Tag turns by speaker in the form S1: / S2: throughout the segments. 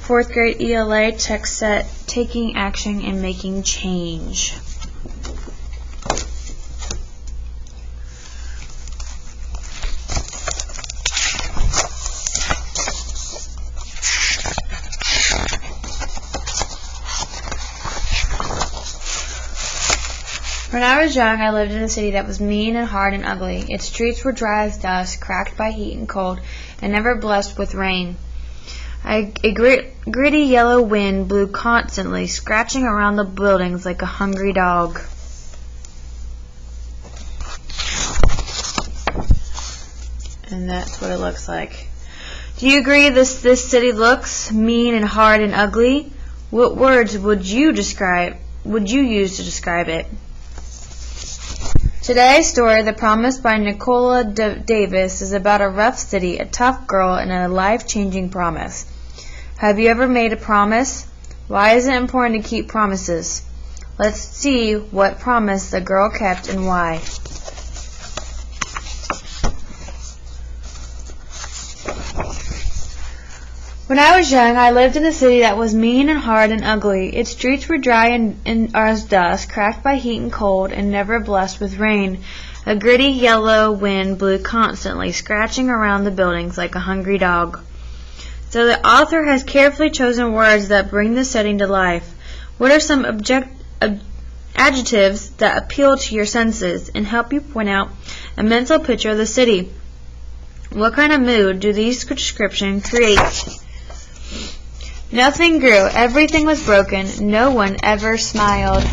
S1: Fourth grade ELA text set, Taking Action and Making Change. When I was young, I lived in a city that was mean and hard and ugly. Its streets were dry as dust, cracked by heat and cold, and never blessed with rain. A gritty yellow wind blew constantly, scratching around the buildings like a hungry dog. And that's what it looks like. Do you agree this city looks mean and hard and ugly? What words would you use to describe it? Today's story, The Promise by Nicola Davis, is about a rough city, a tough girl, and a life-changing promise. Have you ever made a promise? Why is it important to keep promises? Let's see what promise the girl kept and why. When I was young, I lived in a city that was mean and hard and ugly. Its streets were dry and as dust, cracked by heat and cold, and never blessed with rain. A gritty yellow wind blew constantly, scratching around the buildings like a hungry dog. So the author has carefully chosen words that bring the setting to life. What are some adjectives that appeal to your senses and help you point out a mental picture of the city? What kind of mood do these descriptions create? Nothing grew. Everything was broken. No one ever smiled.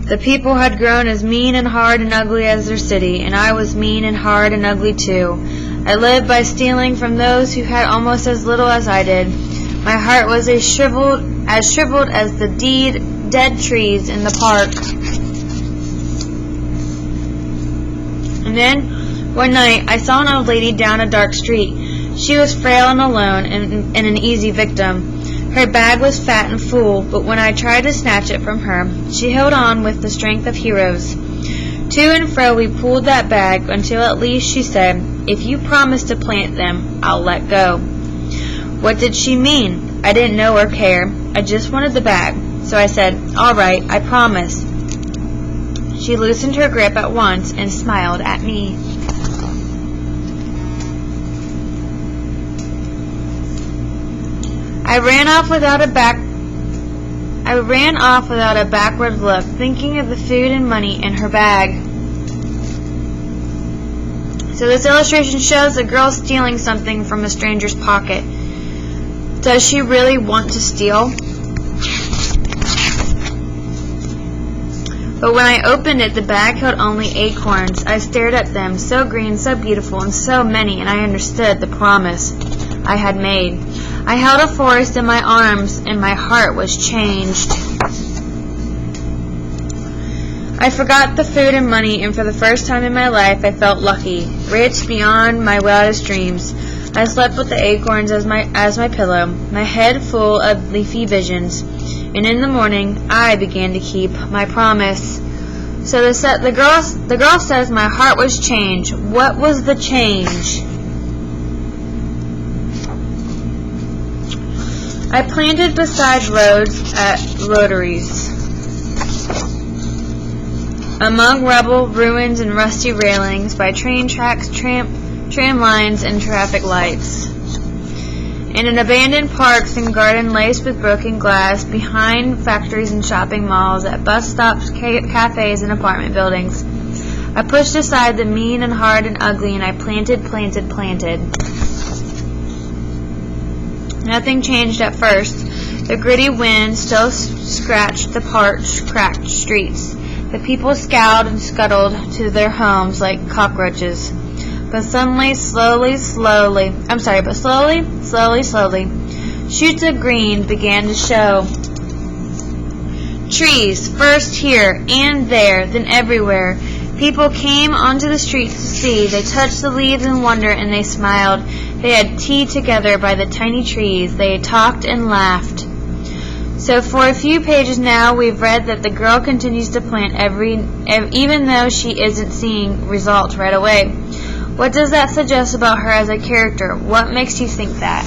S1: The people had grown as mean and hard and ugly as their city, and I was mean and hard and ugly too. I lived by stealing from those who had almost as little as I did. My heart was as shriveled as the dead trees in the park. And then, one night, I saw an old lady down a dark street. She was frail and alone and an easy victim. Her bag was fat and full, but when I tried to snatch it from her, she held on with the strength of heroes. To and fro we pulled that bag until at least she said, "If you promise to plant them, I'll let go." What did she mean? I didn't know or care. I just wanted the bag. So I said, "All right, I promise." She loosened her grip at once and smiled at me. I ran off without a backward look, thinking of the food and money in her bag. So this illustration shows a girl stealing something from a stranger's pocket. Does she really want to steal? But when I opened it, the bag held only acorns. I stared at them, so green, so beautiful, and so many, and I understood the promise I had made. I held a forest in my arms, and my heart was changed. I forgot the food and money, and for the first time in my life I felt lucky, rich beyond my wildest dreams. I slept with the acorns as my pillow, my head full of leafy visions, and in the morning I began to keep my promise. So the girl says my heart was changed. What was the change? I planted beside roads at rotaries, among rubble, ruins, and rusty railings, by train tracks, tram lines, and traffic lights, and in abandoned parks and gardens laced with broken glass, behind factories and shopping malls, at bus stops, cafes, and apartment buildings. I pushed aside the mean and hard and ugly, and I planted. Nothing changed at first. The gritty wind still scratched the parched, cracked streets. The people scowled and scuttled to their homes like cockroaches. But slowly, shoots of green began to show. Trees, first here and there, then everywhere. People came onto the streets to see. They touched the leaves in wonder, and they smiled. They had tea together by the tiny trees. They talked and laughed. So for a few pages now, we've read that the girl continues to plant even though she isn't seeing results right away. What does that suggest about her as a character? What makes you think that?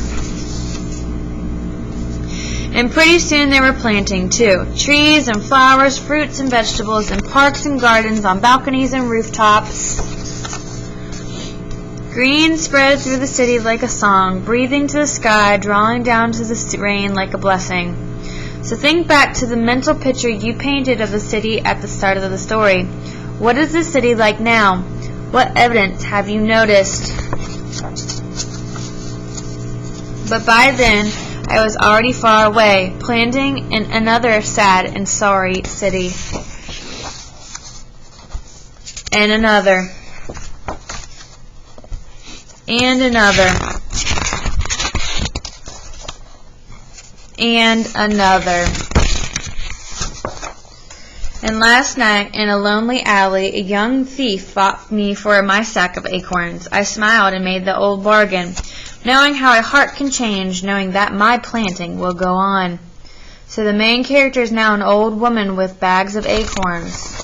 S1: And pretty soon they were planting, too. Trees and flowers, fruits and vegetables, in parks and gardens, on balconies and rooftops. Green spread through the city like a song, breathing to the sky, drawing down to the rain like a blessing. So think back to the mental picture you painted of the city at the start of the story. What is the city like now? What evidence have you noticed? But by then, I was already far away, planting in another sad and sorry city. And another. And another. And another. And last night, in a lonely alley, a young thief bought me for my sack of acorns. I smiled and made the old bargain, knowing how a heart can change, knowing that my planting will go on. So the main character is now an old woman with bags of acorns.